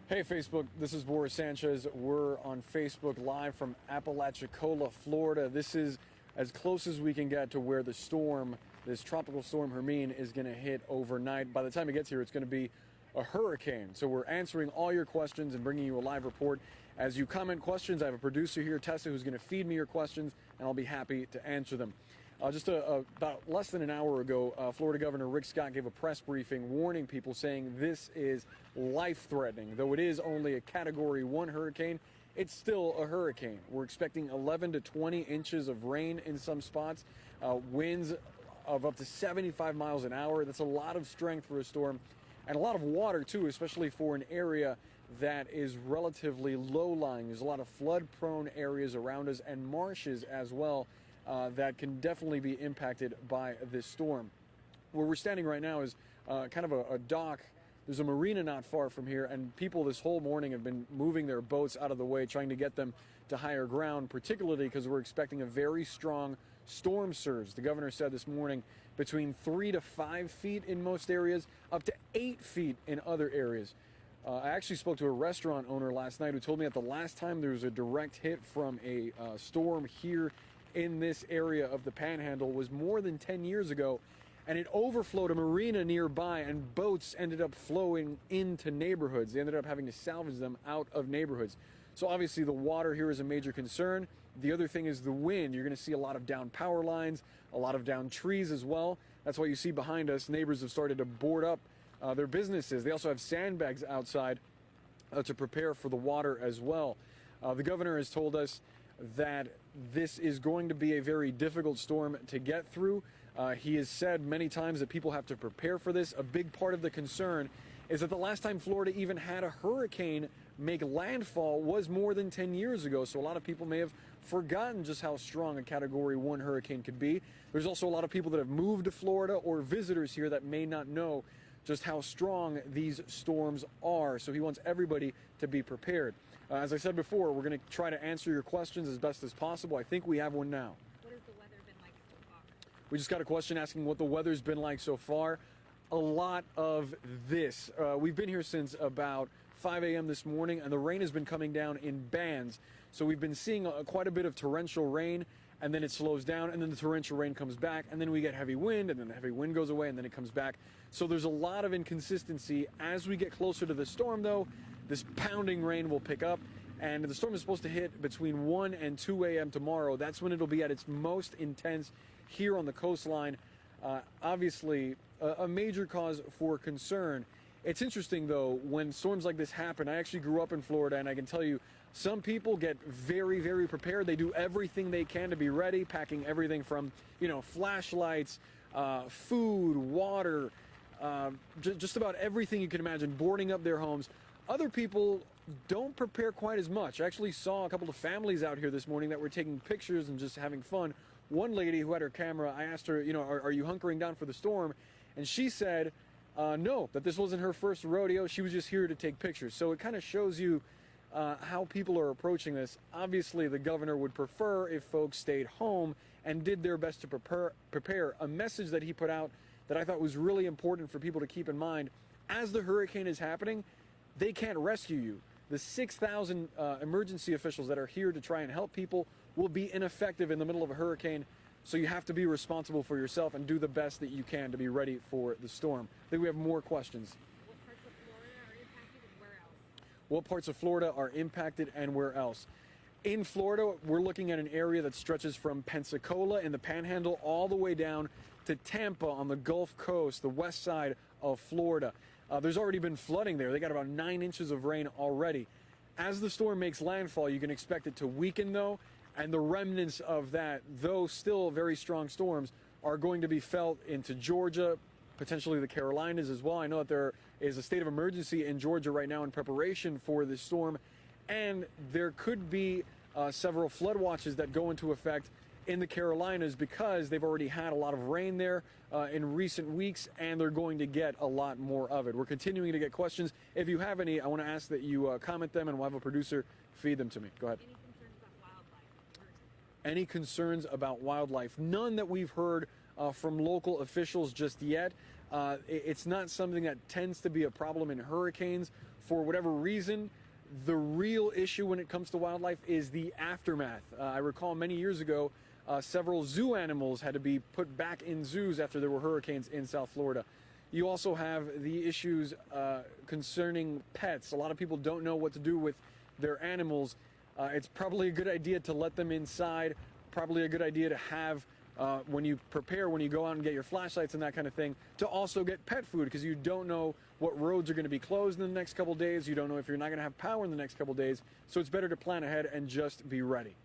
Hey Facebook, this is Boris Sanchez. We're on Facebook Live from Palachicola, Florida. This is as close as we can get to where the storm, this Tropical Storm Hermine, is going to hit overnight. By the time it gets here, it's going to be a hurricane. So we're answering all your questions and bringing you a live report. As you comment questions, I have a producer here, Tessa, who's going to feed me your questions, and I'll be happy to answer them. About less than an hour ago, Florida Governor Rick Scott gave a press briefing warning people, saying this is life-threatening. Though it is only a Category 1 hurricane, it's still a hurricane. We're expecting 11 to 20 inches of rain in some spots, winds of up to 75 miles an hour. That's a lot of strength for a storm, and a lot of water, too, especially for an area that is relatively low-lying. There's a lot of flood-prone areas around us and marshes as well. That can definitely be impacted by this storm. Where we're standing right now is kind of a dock. There's a marina not far from here, and people this whole morning have been moving their boats out of the way, trying to get them to higher ground, particularly because we're expecting a very strong storm surge. The governor said this morning between 3 to 5 feet in most areas, up to 8 feet in other areas. I actually spoke to a restaurant owner last night who told me that the last time there was a direct hit from a storm here in this area of the Panhandle was more than 10 years ago, and it overflowed a marina nearby, and boats ended up flowing into neighborhoods. They ended up having to salvage them out of neighborhoods. So obviously the water here is a major concern. The other thing is the wind. You're going to see a lot of down power lines, a lot of down trees as well. That's why you see behind us, neighbors have started to board up their businesses. They also have sandbags outside to prepare for the water as well. The governor has told us that this is going to be a very difficult storm to get through. He has said many times that people have to prepare for this. A big part of the concern is that the last time Florida even had a hurricane make landfall was more than 10 years ago. So a lot of people may have forgotten just how strong a Category 1 hurricane could be. There's also a lot of people that have moved to Florida or visitors here that may not know just how strong these storms are. So he wants everybody to be prepared. As I said before, we're going to try to answer your questions as best as possible. I think we have one now. What has the weather been like so far? We just got a question asking what the weather's been like so far. A lot of this. We've been here since about 5 a.m. this morning, and the rain has been coming down in bands. So we've been seeing quite a bit of torrential rain, and then it slows down, and then the torrential rain comes back, and then we get heavy wind, and then the heavy wind goes away, and then it comes back. So there's a lot of inconsistency. As we get closer to the storm, though, this pounding rain will pick up, and the storm is supposed to hit between 1 and 2 a.m. tomorrow. That's when it'll be at its most intense here on the coastline. Obviously, a major cause for concern. It's interesting, though, when storms like this happen. I actually grew up in Florida, and I can tell you, some people get very, very prepared. They do everything they can to be ready, packing everything from, flashlights, food, water, just about everything you can imagine, boarding up their homes. Other people don't prepare quite as much. I actually saw a couple of families out here this morning that were taking pictures and just having fun. One lady who had her camera, I asked her, are you hunkering down for the storm? And she said, no, that this wasn't her first rodeo. She was just here to take pictures. So it kind of shows you how people are approaching this. Obviously, the governor would prefer if folks stayed home and did their best to prepare. A message that he put out that I thought was really important for people to keep in mind. As the hurricane is happening, they can't rescue you. The 6,000 emergency officials that are here to try and help people will be ineffective in the middle of a hurricane. So you have to be responsible for yourself and do the best that you can to be ready for the storm. I think we have more questions. What parts of Florida are impacted and where else? What parts of Florida are impacted and where else? In Florida, we're looking at an area that stretches from Pensacola in the Panhandle all the way down to Tampa on the Gulf Coast, the west side of Florida. There's already been flooding there. They got about 9 inches of rain already. As the storm makes landfall, you can expect it to weaken, though, and the remnants of that, though still very strong storms, are going to be felt into Georgia, potentially the Carolinas as well. I know that there is a state of emergency in Georgia right now in preparation for this storm, and there could be several flood watches that go into effect in the Carolinas because they've already had a lot of rain there in recent weeks, and they're going to get a lot more of it. We're continuing to get questions. If you have any, I want to ask that you comment them, and we'll have a producer feed them to me. Go ahead. Any concerns about wildlife? None that we've heard from local officials just yet. It's not something that tends to be a problem in hurricanes. for whatever reason, the real issue when it comes to wildlife is the aftermath. I recall many years ago, several zoo animals had to be put back in zoos after there were hurricanes in South Florida. You also have the issues concerning pets. A lot of people don't know what to do with their animals. It's probably a good idea to let them inside, probably a good idea to have, when you go out and get your flashlights and that kind of thing, to also get pet food, because you don't know what roads are going to be closed in the next couple days. You don't know if you're not going to have power in the next couple days. So it's better to plan ahead and just be ready.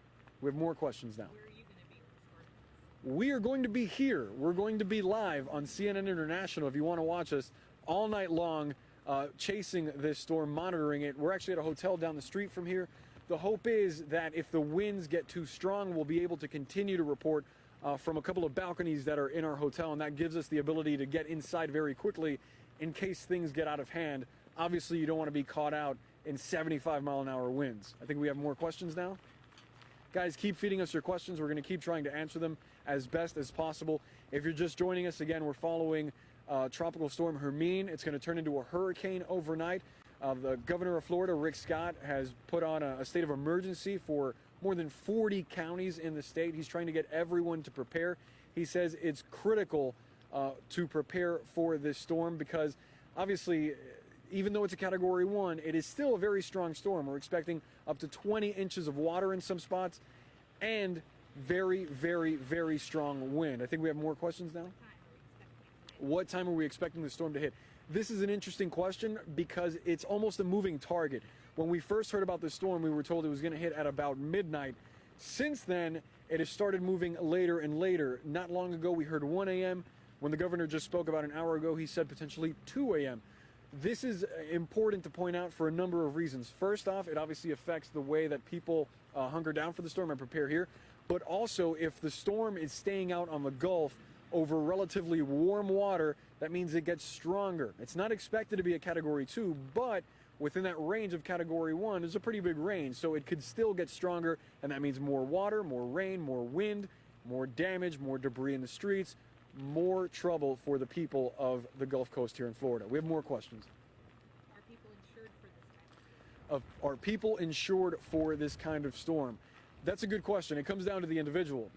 We have more questions now. Where are you going to be when the storm hits? We are going to be here. We're going to be live on CNN International if you want to watch us all night long, chasing this storm, monitoring it. We're actually at a hotel down the street from here. The hope is that if the winds get too strong, we'll be able to continue to report from a couple of balconies that are in our hotel, and that gives us the ability to get inside very quickly in case things get out of hand. Obviously, you don't want to be caught out in 75-mile-an-hour winds. I think we have more questions now. Guys, keep feeding us your questions. We're going to keep trying to answer them as best as possible. If you're just joining us, again, we're following Tropical Storm Hermine. It's going to turn into a hurricane overnight. The governor of Florida, Rick Scott, has put on a state of emergency for more than 40 counties in the state. He's trying to get everyone to prepare. He says it's critical to prepare for this storm because, obviously, even though it's a Category 1, it is still a very strong storm. We're expecting up to 20 inches of water in some spots and very, very, very strong wind. I think we have more questions now. What time are we expecting the storm to hit? This is an interesting question because it's almost a moving target. When we first heard about this storm, we were told it was going to hit at about midnight. Since then, it has started moving later and later. Not long ago, we heard 1 a.m. When the governor just spoke about an hour ago, he said potentially 2 a.m. This is important to point out for a number of reasons. First off, it obviously affects the way that people hunker down for the storm and prepare here. But also, if the storm is staying out on the Gulf over relatively warm water, that means it gets stronger. It's not expected to be a Category 2, but within that range of Category 1 is a pretty big range, so it could still get stronger, and that means more water, more rain, more wind, more damage, more debris in the streets, more trouble for the people of the Gulf Coast here in Florida. We have more questions. Are people insured for this kind of storm? Are people insured for this kind of storm? That's a good question. It comes down to the individual.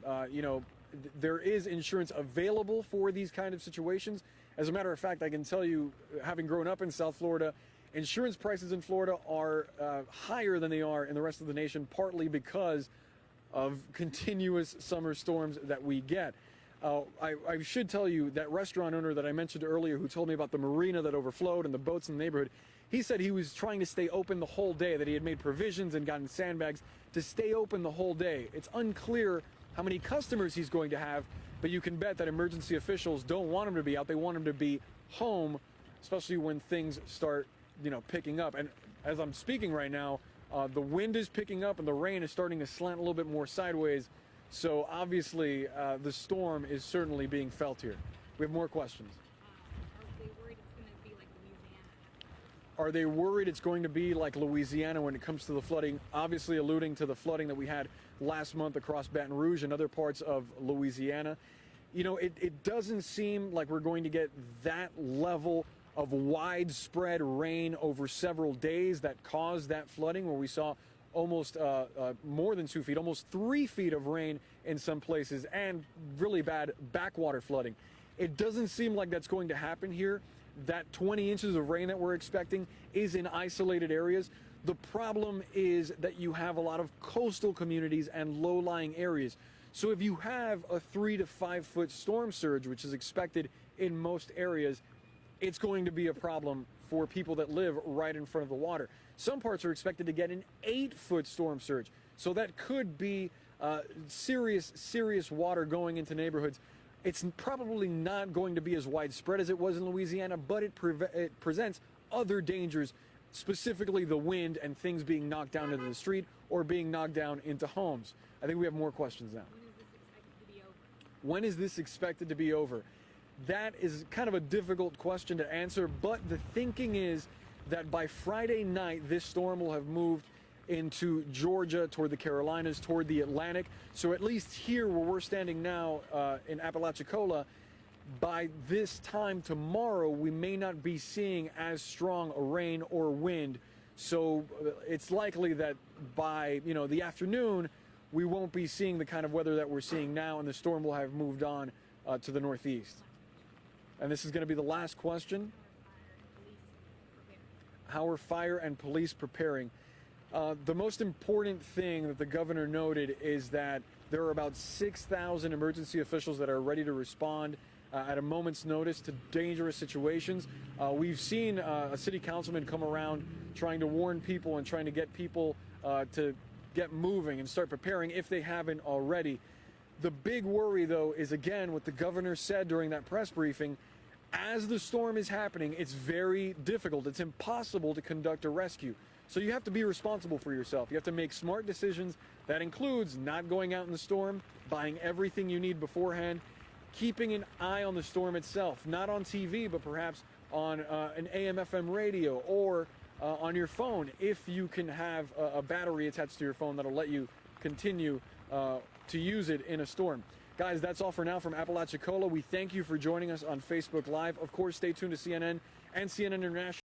There is insurance available for these kind of situations. As a matter of fact, I can tell you, having grown up in South Florida, insurance prices in Florida are higher than they are in the rest of the nation, partly because of continuous summer storms that we get. I should tell you that restaurant owner that I mentioned earlier who told me about the marina that overflowed and the boats in the neighborhood, he said he was trying to stay open the whole day, that he had made provisions and gotten sandbags to stay open the whole day. It's unclear how many customers he's going to have, but you can bet that emergency officials don't want him to be out. They want him to be home, especially when things start, picking up. And as I'm speaking right now, the wind is picking up and the rain is starting to slant a little bit more sideways. So obviously, the storm is certainly being felt here. We have more questions. Are they worried it's going to be like Louisiana? Are they worried it's going to be like Louisiana when it comes to the flooding? Obviously alluding to the flooding that we had last month across Baton Rouge and other parts of Louisiana. It doesn't seem like we're going to get that level of widespread rain over several days that caused that flooding, where we saw almost more than 2 feet, almost 3 feet of rain in some places, and really bad backwater flooding. It doesn't seem like that's going to happen here. That 20 inches of rain that we're expecting is in isolated areas. The problem is that you have a lot of coastal communities and low-lying areas. So if you have a 3 to 5 foot storm surge, which is expected in most areas, it's going to be a problem for people that live right in front of the water. Some parts are expected to get an 8-foot storm surge. So that could be serious water going into neighborhoods. It's probably not going to be as widespread as it was in Louisiana, but it presents other dangers, specifically the wind and things being knocked down into the street or being knocked down into homes. I think we have more questions now. When is this expected to be over? When is this expected to be over? That is kind of a difficult question to answer, but the thinking is that by Friday night, this storm will have moved into Georgia, toward the Carolinas, toward the Atlantic. So at least here where we're standing now in Apalachicola, by this time tomorrow, we may not be seeing as strong a rain or wind. So it's likely that by, the afternoon, we won't be seeing the kind of weather that we're seeing now, and the storm will have moved on to the northeast. And this is going to be the last question. How are fire and police preparing? The most important thing that the governor noted is that there are about 6,000 emergency officials that are ready to respond at a moment's notice to dangerous situations. We've seen a city councilman come around trying to warn people and trying to get people to get moving and start preparing if they haven't already. The big worry, though, is again what the governor said during that press briefing. As the storm is happening, it's very difficult. It's impossible to conduct a rescue. So you have to be responsible for yourself. You have to make smart decisions. That includes not going out in the storm, buying everything you need beforehand, keeping an eye on the storm itself, not on TV, but perhaps on an AM/FM radio or on your phone, if you can have a battery attached to your phone that'll let you continue to use it in a storm. Guys, that's all for now from Apalachicola. We thank you for joining us on Facebook Live. Of course, stay tuned to CNN and CNN International.